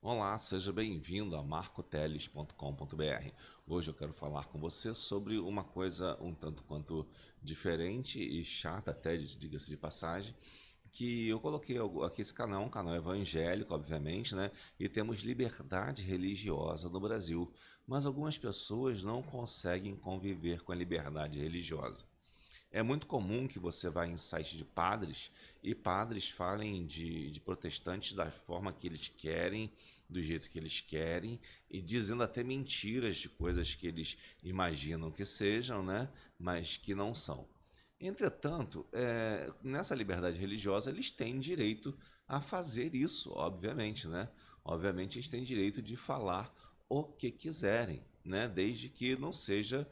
Olá, seja bem-vindo a marcoteles.com.br. Hoje eu quero falar com você sobre uma coisa um tanto quanto diferente e chata até, diga-se de passagem, que eu coloquei aqui esse canal, um canal evangélico, obviamente, né? E temos liberdade religiosa no Brasil, mas algumas pessoas não conseguem conviver com a liberdade religiosa. É muito comum que você vá em sites de padres e padres falem de protestantes da forma que eles querem, do jeito que eles querem, e dizendo até mentiras de coisas que eles imaginam que sejam, né? Mas que não são. Entretanto, nessa liberdade religiosa, eles têm direito a fazer isso, obviamente, né? Obviamente, eles têm direito de falar o que quiserem, né? Desde que não seja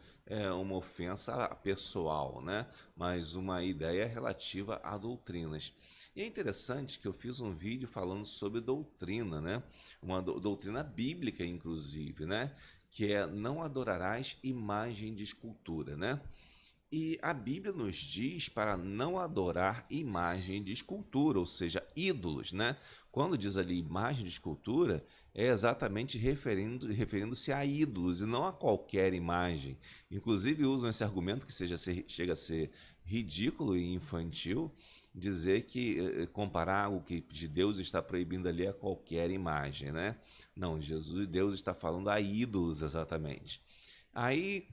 uma ofensa pessoal, né? Mas uma ideia relativa a doutrinas. E é interessante que eu fiz um vídeo falando sobre doutrina, né? Uma doutrina bíblica, inclusive, né? Que é não adorarás imagem de escultura, né? E a Bíblia nos diz para não adorar imagem de escultura, ou seja, ídolos, né? Quando diz ali imagem de escultura, é exatamente referindo-se a ídolos e não a qualquer imagem. Inclusive usam esse argumento que chega a ser ridículo e infantil, dizer que comparar algo que de Deus está proibindo ali a qualquer imagem, né? Não, Deus está falando a ídolos exatamente. Aí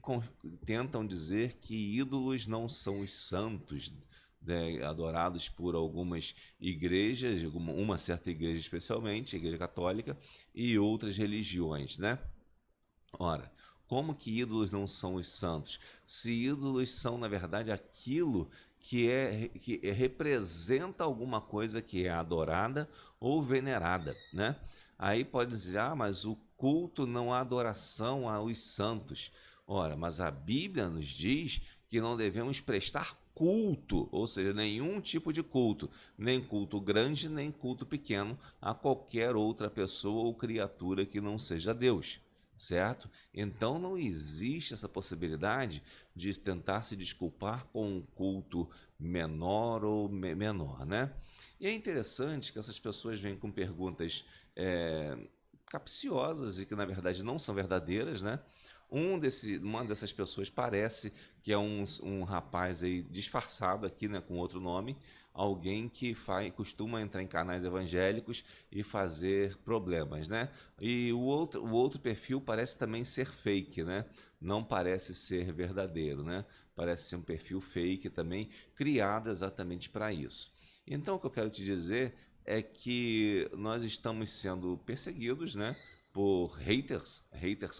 tentam dizer que ídolos não são os santos, né, adorados por algumas igrejas, uma certa igreja especialmente, a Igreja Católica, e outras religiões, né? Ora, como que ídolos não são os santos? Se ídolos são, na verdade, aquilo que representa alguma coisa que é adorada ou venerada, né? Aí pode dizer, mas o culto não há adoração aos santos. Ora, mas a Bíblia nos diz que não devemos prestar culto, ou seja, nenhum tipo de culto, nem culto grande, nem culto pequeno, a qualquer outra pessoa ou criatura que não seja Deus, certo? Então não existe essa possibilidade de tentar se desculpar com um culto menor ou menor, né? E é interessante que essas pessoas vêm com perguntas capciosas e que na verdade não são verdadeiras, né? Uma dessas pessoas parece que é um rapaz aí disfarçado aqui, né, com outro nome, alguém que costuma entrar em canais evangélicos e fazer problemas, né? E o outro perfil parece também ser fake, né? Não parece ser verdadeiro, né? Parece ser um perfil fake também, criado exatamente para isso. Então, o que eu quero te dizer é que nós estamos sendo perseguidos, né? Por haters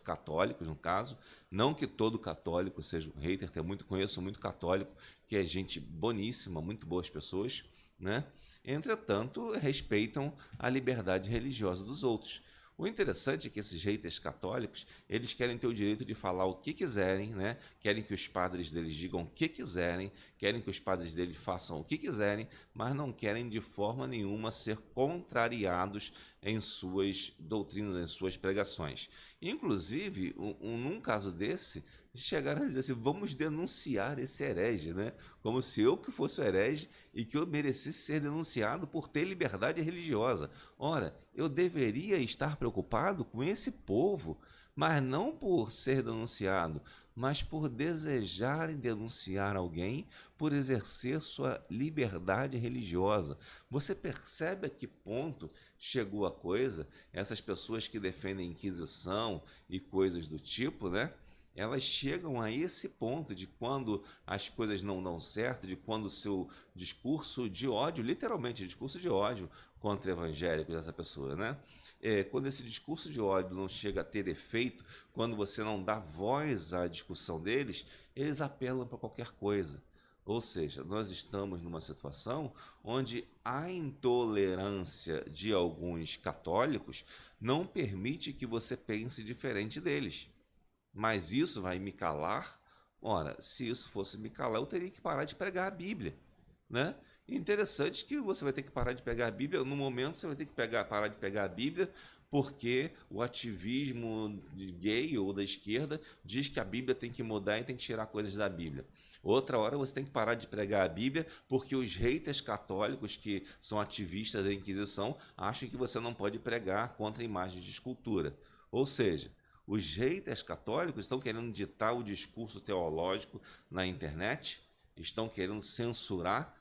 católicos, no caso. Não que todo católico seja um hater, conheço muito católico que é gente boníssima, muito boas pessoas, né? Entretanto, respeitam a liberdade religiosa dos outros. O interessante é que esses haters católicos, eles querem ter o direito de falar o que quiserem, né? Querem que os padres deles digam o que quiserem, querem que os padres deles façam o que quiserem, mas não querem de forma nenhuma ser contrariados em suas doutrinas, em suas pregações. Inclusive, num caso desse, chegaram a dizer assim, vamos denunciar esse herege, né? Como se eu que fosse o herege e que eu merecesse ser denunciado por ter liberdade religiosa. Ora, eu deveria estar preocupado com esse povo, mas não por ser denunciado, mas por desejar denunciar alguém por exercer sua liberdade religiosa. Você percebe a que ponto chegou a coisa? Essas pessoas que defendem a Inquisição e coisas do tipo, né? Elas chegam a esse ponto de quando as coisas não dão certo, de quando o seu discurso de ódio, literalmente discurso de ódio contra evangélicos dessa pessoa, né? Quando esse discurso de ódio não chega a ter efeito, quando você não dá voz à discussão deles, eles apelam para qualquer coisa. Ou seja, nós estamos numa situação onde a intolerância de alguns católicos não permite que você pense diferente deles. Mas isso vai me calar? Ora, se isso fosse me calar, eu teria que parar de pregar a Bíblia, né? Interessante que você vai ter que parar de pegar a Bíblia, no momento você vai ter que parar de pegar a Bíblia porque o ativismo gay ou da esquerda diz que a Bíblia tem que mudar e tem que tirar coisas da Bíblia. Outra hora você tem que parar de pregar a Bíblia porque os haters católicos, que são ativistas da Inquisição, acham que você não pode pregar contra imagens de escultura. Ou seja, os haters católicos estão querendo ditar o discurso teológico na internet, estão querendo censurar.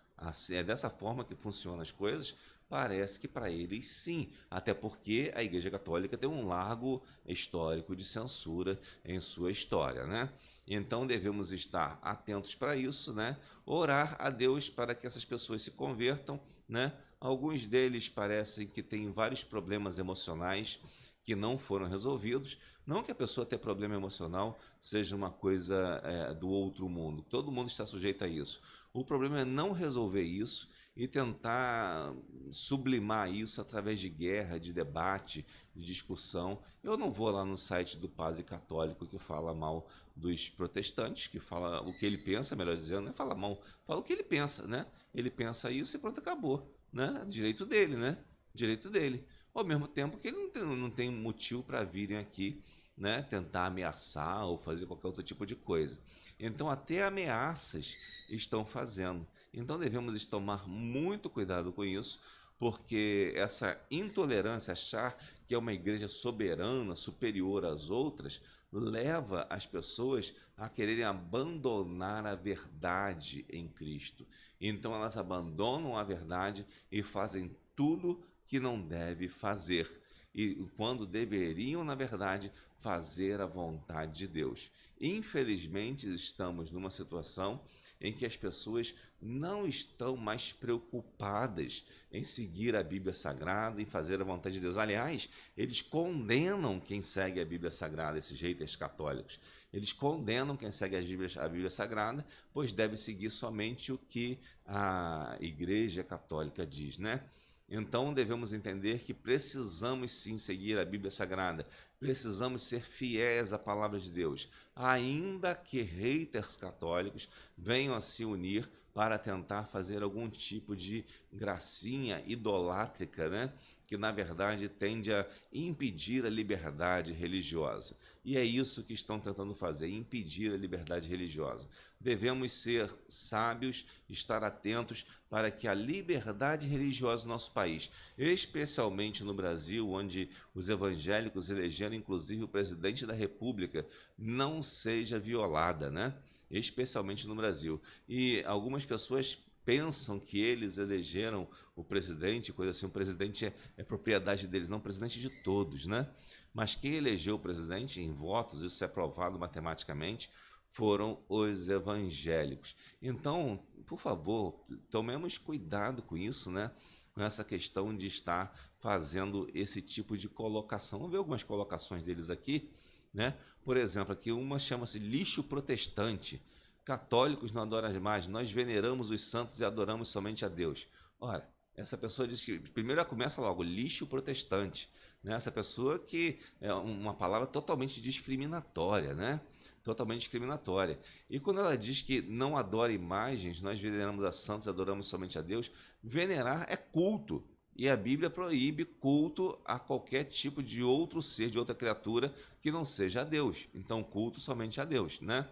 É dessa forma que funcionam as coisas. Parece que para eles sim, até porque a Igreja Católica tem um largo histórico de censura em sua história, né? Então devemos estar atentos para isso, né? Orar a Deus para que essas pessoas se convertam, né? Alguns deles parecem que têm vários problemas emocionais que não foram resolvidos. Não que a pessoa ter problema emocional seja uma coisa do outro mundo. Todo mundo está sujeito a isso. O problema é não resolver isso e tentar sublimar isso através de guerra, de debate, de discussão. Eu não vou lá no site do padre católico que fala mal dos protestantes, que fala o que ele pensa, melhor dizendo, não é falar mal, fala o que ele pensa, né? Ele pensa isso e pronto, acabou, né? Direito dele, né? Direito dele. Ao mesmo tempo que ele não tem motivo para virem aqui, né, tentar ameaçar ou fazer qualquer outro tipo de coisa. Então, até ameaças estão fazendo. Então, devemos tomar muito cuidado com isso, porque essa intolerância, achar que é uma igreja soberana, superior às outras, leva as pessoas a quererem abandonar a verdade em Cristo. Então, elas abandonam a verdade e fazem tudo que não deve fazer, e quando deveriam, na verdade, fazer a vontade de Deus. Infelizmente, estamos numa situação em que as pessoas não estão mais preocupadas em seguir a Bíblia Sagrada, em fazer a vontade de Deus. Aliás, eles condenam quem segue a Bíblia Sagrada, esses haters católicos. Eles condenam quem segue a Bíblia Sagrada, pois deve seguir somente o que a Igreja Católica diz, né? Então devemos entender que precisamos sim seguir a Bíblia Sagrada, precisamos ser fiéis à palavra de Deus, ainda que haters católicos venham a se unir para tentar fazer algum tipo de gracinha idolátrica, né? Que na verdade tende a impedir a liberdade religiosa. E é isso que estão tentando fazer, impedir a liberdade religiosa. Devemos ser sábios, estar atentos para que a liberdade religiosa no nosso país, especialmente no Brasil, onde os evangélicos elegeram inclusive o presidente da República, não seja violada, né? Especialmente no Brasil. E algumas pessoas pensam que eles elegeram o presidente, coisa assim, o presidente é propriedade deles, não, o presidente de todos, né? Mas quem elegeu o presidente em votos, isso é provado matematicamente, foram os evangélicos. Então, por favor, tomemos cuidado com isso, né? Com essa questão de estar fazendo esse tipo de colocação. Vamos ver algumas colocações deles aqui, né? Por exemplo, aqui uma chama-se lixo protestante. Católicos não adoram mais, nós veneramos os santos e adoramos somente a Deus. Ora, essa pessoa diz que, primeiro ela começa logo, lixo protestante, né? Essa pessoa que é uma palavra totalmente discriminatória, né? Totalmente discriminatória. E quando ela diz que não adora imagens, nós veneramos a santos e adoramos somente a Deus, venerar é culto. E a Bíblia proíbe culto a qualquer tipo de outro ser, de outra criatura que não seja a Deus. Então, culto somente a Deus, né?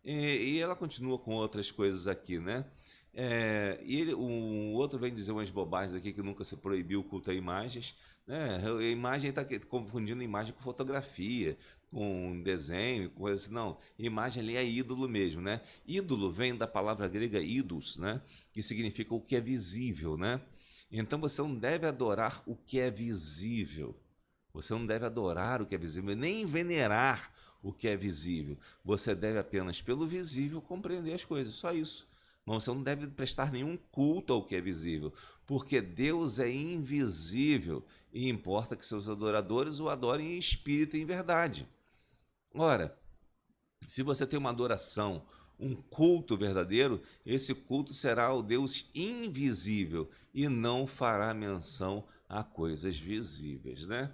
E ela continua com outras coisas aqui, né? Um outro vem dizer umas bobagens aqui que nunca se proibiu o culto a imagens, né? A imagem está confundindo imagem com fotografia, com desenho, coisa assim. Não, imagem ali é ídolo mesmo, né? Ídolo vem da palavra grega ídos, né? Que significa o que é visível, né? Então você não deve adorar o que é visível. Você não deve adorar o que é visível, nem venerar o que é visível. Você deve apenas, pelo visível, compreender as coisas, só isso. Mas você não deve prestar nenhum culto ao que é visível, porque Deus é invisível e importa que seus adoradores o adorem em espírito e em verdade. Ora, se você tem uma adoração, um culto verdadeiro, esse culto será ao Deus invisível e não fará menção a coisas visíveis, né?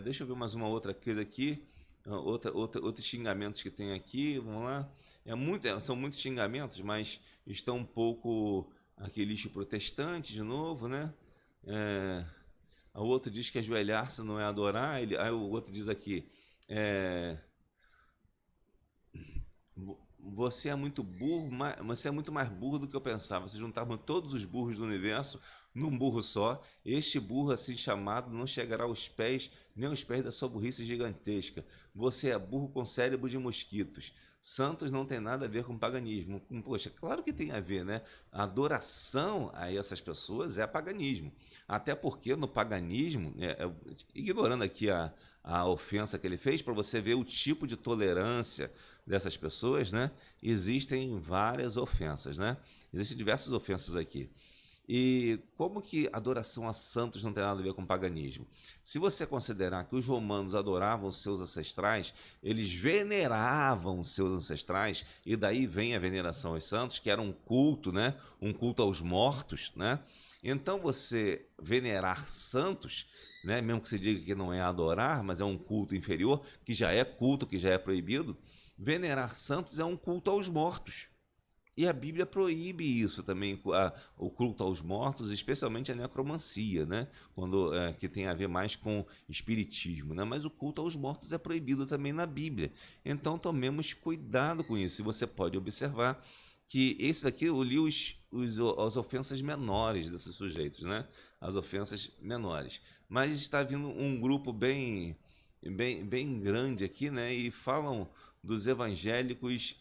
Deixa eu ver mais uma outra coisa aqui. Outros xingamentos que tem aqui, vamos lá. São muitos xingamentos, mas estão um pouco aqui lixo protestante de novo, né? O outro diz que ajoelhar-se não é adorar. Aí o outro diz aqui, é, você é muito burro, você é muito mais burro do que eu pensava. Vocês juntavam todos os burros do universo num burro só. Este burro assim chamado não chegará aos pés, nem aos pés da sua burrice gigantesca. Você é burro com cérebro de mosquitos. Santos não tem nada a ver com paganismo. Poxa, claro que tem a ver, né? A adoração a essas pessoas é paganismo. Até porque no paganismo, ignorando aqui a ofensa que ele fez, para você ver o tipo de tolerância dessas pessoas, né? Existem várias ofensas, né? Existem diversas ofensas aqui. E como que adoração a santos não tem nada a ver com paganismo? Se você considerar que os romanos adoravam seus ancestrais, eles veneravam seus ancestrais, e daí vem a veneração aos santos, que era um culto, né? Um culto aos mortos, né? Então você venerar santos, né? Mesmo que se diga que não é adorar, mas é um culto inferior, que já é culto, que já é proibido, venerar santos é um culto aos mortos. E a Bíblia proíbe isso também, o culto aos mortos, especialmente a necromancia, né? Que tem a ver mais com espiritismo, né? Mas o culto aos mortos é proibido também na Bíblia. Então tomemos cuidado com isso. E você pode observar que esse aqui eu li as ofensas menores desses sujeitos, né? As ofensas menores. Mas está vindo um grupo bem grande aqui, né? E falam dos evangélicos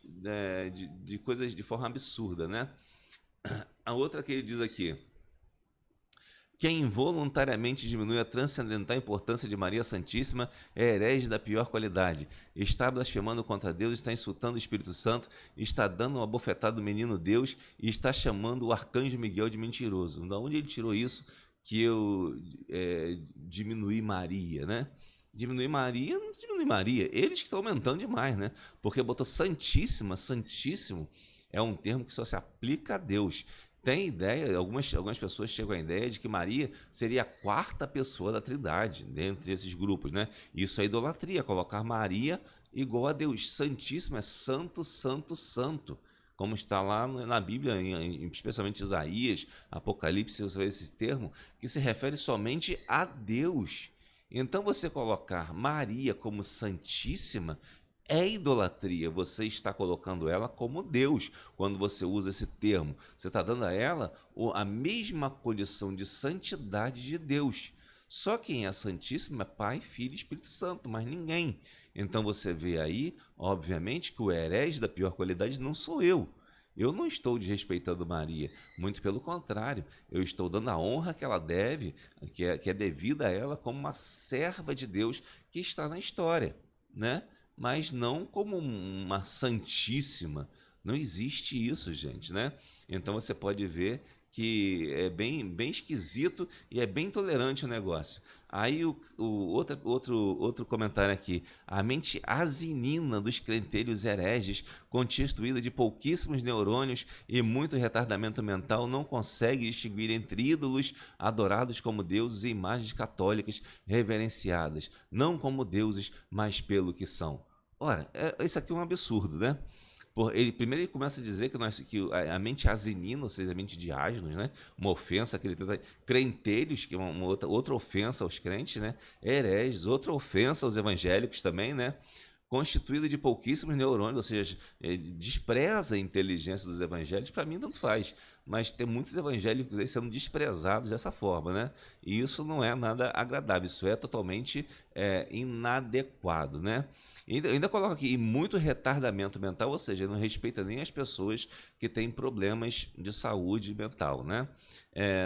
de coisas de forma absurda, né? A outra que ele diz aqui: quem involuntariamente diminui a transcendental importância de Maria Santíssima é herege da pior qualidade. Está blasfemando contra Deus, está insultando o Espírito Santo, está dando uma bofetada do menino Deus e está chamando o arcanjo Miguel de mentiroso. Da onde ele tirou isso que eu diminuí Maria, né? Diminuir Maria, não diminui Maria. Eles que estão aumentando demais, né? Porque botou Santíssima, Santíssimo é um termo que só se aplica a Deus. Tem ideia, algumas pessoas chegam à ideia de que Maria seria a quarta pessoa da Trindade, dentre esses grupos, né? Isso é idolatria, colocar Maria igual a Deus. Santíssimo é santo, santo, santo. Como está lá na Bíblia, especialmente Isaías, Apocalipse, você vê esse termo, que se refere somente a Deus. Então você colocar Maria como Santíssima é idolatria, você está colocando ela como Deus. Quando você usa esse termo, você está dando a ela a mesma condição de santidade de Deus. Só quem é Santíssimo é Pai, Filho e Espírito Santo, mas ninguém. Então você vê aí, obviamente, que o herege da pior qualidade não sou eu. Eu não estou desrespeitando Maria, muito pelo contrário, eu estou dando a honra que ela deve, que é devida a ela como uma serva de Deus que está na história, né? Mas não como uma santíssima. Não existe isso, gente, né? Então você pode ver que é bem esquisito e é bem tolerante o negócio. Aí outro comentário aqui: a mente asinina dos crentelhos hereges, constituída de pouquíssimos neurônios e muito retardamento mental, não consegue distinguir entre ídolos adorados como deuses e imagens católicas reverenciadas, não como deuses, mas pelo que são. Ora, isso aqui é um absurdo, né? Primeiro ele começa a dizer que a mente asinina, ou seja, a mente de asnos, né? Uma ofensa que ele tenta. Crentelhos, que é uma outra ofensa aos crentes, né? Hereges, outra ofensa aos evangélicos também, né? Constituído de pouquíssimos neurônios, ou seja, despreza a inteligência dos evangélicos. Para mim, tanto faz. Mas tem muitos evangélicos aí sendo desprezados dessa forma, né? E isso não é nada agradável, isso é totalmente inadequado, né? Ainda coloca aqui, e muito retardamento mental, ou seja, não respeita nem as pessoas que têm problemas de saúde mental, né?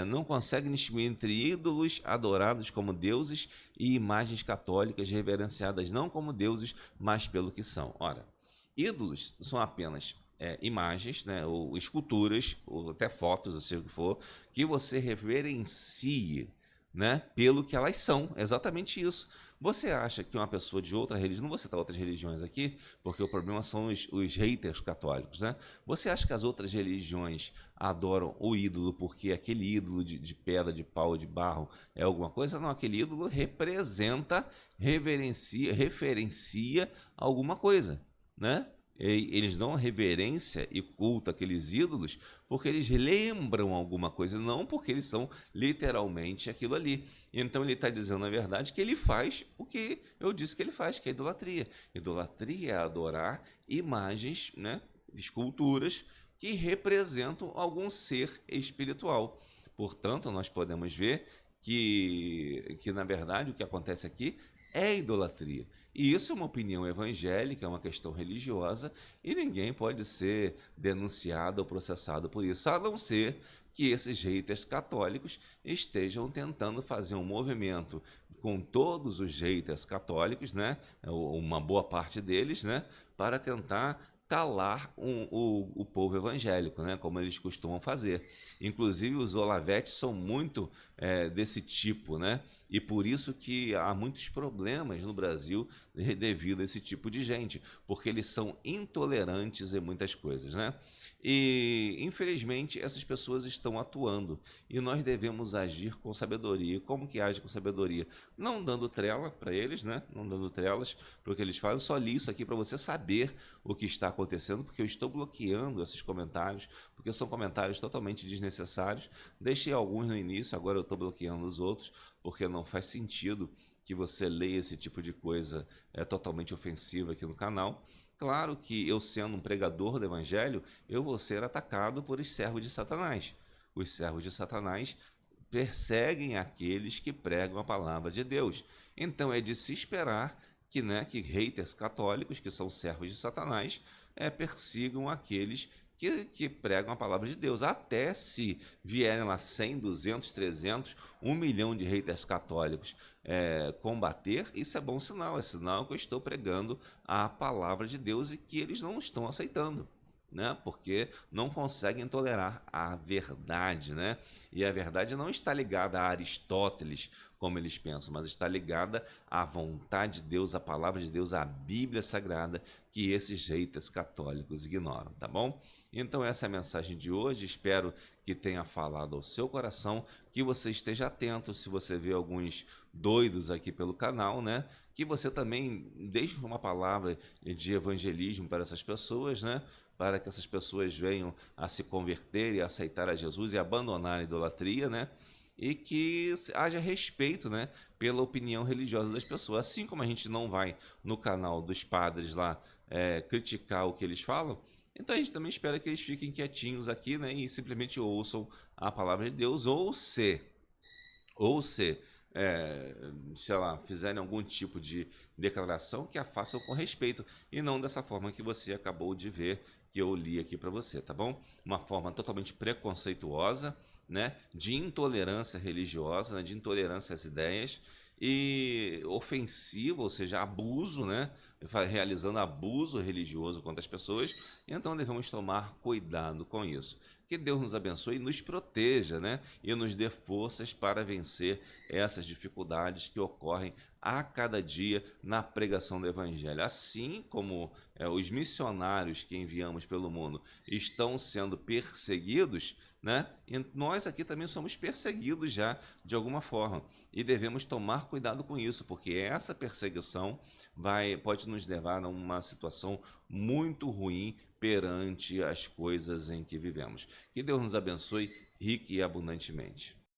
Não consegue distinguir entre ídolos adorados como deuses e imagens católicas reverenciadas não como deuses, mas pelo que são. Ora, ídolos são apenas imagens, né, ou esculturas, ou até fotos, seja o que for, que você reverencie, né, pelo que elas são, exatamente isso. Você acha que uma pessoa de outra religião, não vou citar outras religiões aqui, porque o problema são os haters católicos, né? Você acha que as outras religiões adoram o ídolo porque aquele ídolo de pedra, de pau, de barro é alguma coisa? Não, aquele ídolo representa, referencia alguma coisa, né? Eles dão reverência e culto àqueles ídolos porque eles lembram alguma coisa, não porque eles são literalmente aquilo ali. Então ele está dizendo, na verdade, que ele faz o que eu disse que ele faz, que é idolatria. Idolatria é adorar imagens, né, esculturas que representam algum ser espiritual. Portanto, nós podemos ver que na verdade, o que acontece aqui é idolatria. E isso é uma opinião evangélica, é uma questão religiosa, e ninguém pode ser denunciado ou processado por isso, a não ser que esses haters católicos estejam tentando fazer um movimento com todos os haters católicos, né, uma boa parte deles, né, para tentar calar o povo evangélico, né, como eles costumam fazer. Inclusive os olavetes são muito desse tipo, né, e por isso que há muitos problemas no Brasil devido a esse tipo de gente, porque eles são intolerantes em muitas coisas, né? E infelizmente essas pessoas estão atuando e nós devemos agir com sabedoria. E como que age com sabedoria? Não dando trela para eles, né? Não dando trelas para o que eles fazem. Eu só li isso aqui para você saber o que está acontecendo, porque eu estou bloqueando esses comentários, porque são comentários totalmente desnecessários. Deixei alguns no início, agora eu estou bloqueando os outros, porque não faz sentido que você leia esse tipo de coisa totalmente ofensiva aqui no canal. Claro que eu, sendo um pregador do evangelho, eu vou ser atacado por os servos de Satanás. Os servos de Satanás perseguem aqueles que pregam a palavra de Deus. Então é de se esperar que, né, que haters católicos, que são servos de Satanás, persigam aqueles que pregam a palavra de Deus. Até se vierem lá 100, 200, 300, 1 milhão de haters católicos combater, isso é bom sinal. É sinal que eu estou pregando a palavra de Deus e que eles não estão aceitando, né? Porque não conseguem tolerar a verdade, né? E a verdade não está ligada a Aristóteles, como eles pensam, mas está ligada à vontade de Deus, à palavra de Deus, à Bíblia Sagrada, que esses haters católicos ignoram, tá bom? Então essa é a mensagem de hoje, espero que tenha falado ao seu coração, que você esteja atento se você vê alguns doidos aqui pelo canal, né? Que você também deixe uma palavra de evangelismo para essas pessoas, né? Para que essas pessoas venham a se converter e aceitar a Jesus e abandonar a idolatria, né? E que haja respeito, né, pela opinião religiosa das pessoas. Assim como a gente não vai no canal dos padres lá criticar o que eles falam, então a gente também espera que eles fiquem quietinhos aqui, né, e simplesmente ouçam a palavra de Deus, ou se sei lá, fizerem algum tipo de declaração, que a façam com respeito e não dessa forma que você acabou de ver, que eu li aqui para você, tá bom? Uma forma totalmente preconceituosa, né, de intolerância religiosa, né, de intolerância às ideias e ofensiva, ou seja, abuso, né, realizando abuso religioso contra as pessoas. Então devemos tomar cuidado com isso. Que Deus nos abençoe e nos proteja, né, e nos dê forças para vencer essas dificuldades que ocorrem a cada dia na pregação do Evangelho. Assim como os missionários que enviamos pelo mundo estão sendo perseguidos, né? E nós aqui também somos perseguidos já de alguma forma e devemos tomar cuidado com isso, porque essa perseguição pode nos levar a uma situação muito ruim perante as coisas em que vivemos. Que Deus nos abençoe rique e abundantemente.